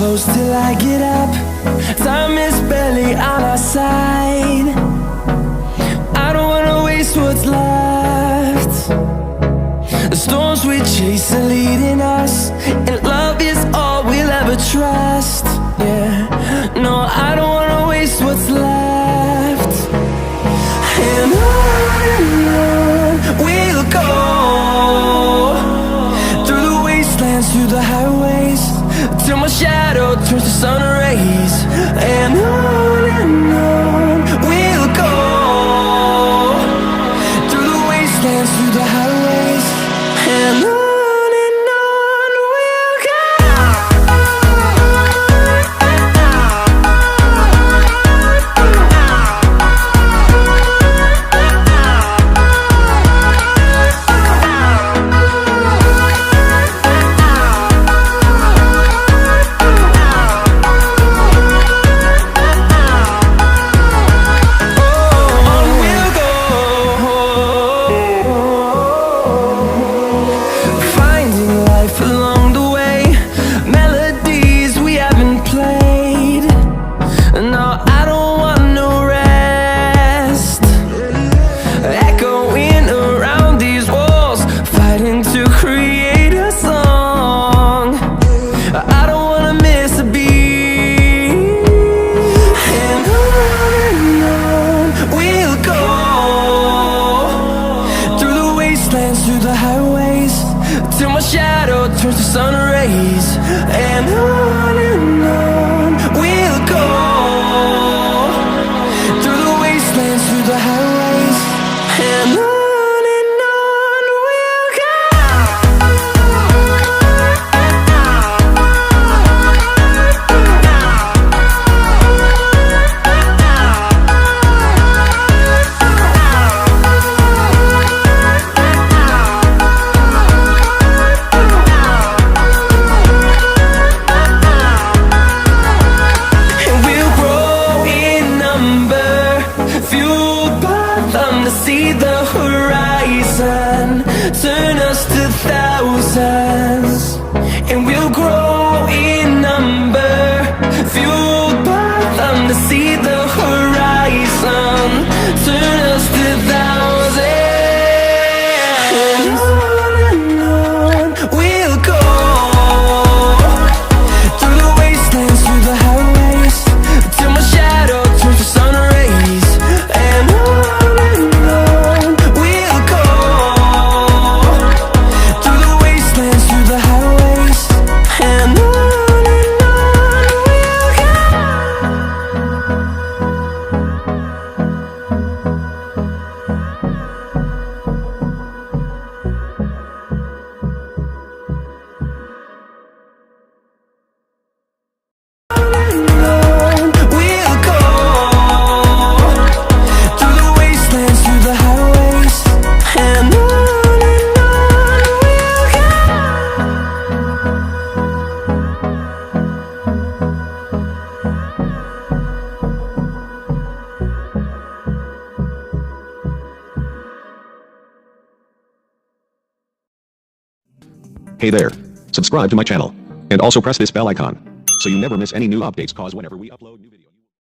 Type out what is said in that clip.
close till I get up. Time is barely on our side. I don't wanna waste what's left. The storms we chase are leading us, and love is all we'll ever trust. Yeah, no, I don't wanna waste what's left. And on we'll go, through the wastelands, through the highways, till my shadow turns to sun rays. And on we'll go, through the wastelands, through the highways, and on we'll go. Through the highways, till my shadow turns to sun rays. And on we'll go, through the wastelands, through the highways, and on we'll go. See the horizon, turn us to thousands, and we'll grow in number, fueled by them. To see the horizon, turn us to thousands, and on we'll go, through the wastelands, through the highways, till my shadow turns to sun rays. And Hey there, subscribe to my channel, and also press this bell icon, so you never miss any new updates, cause whenever we upload new videos.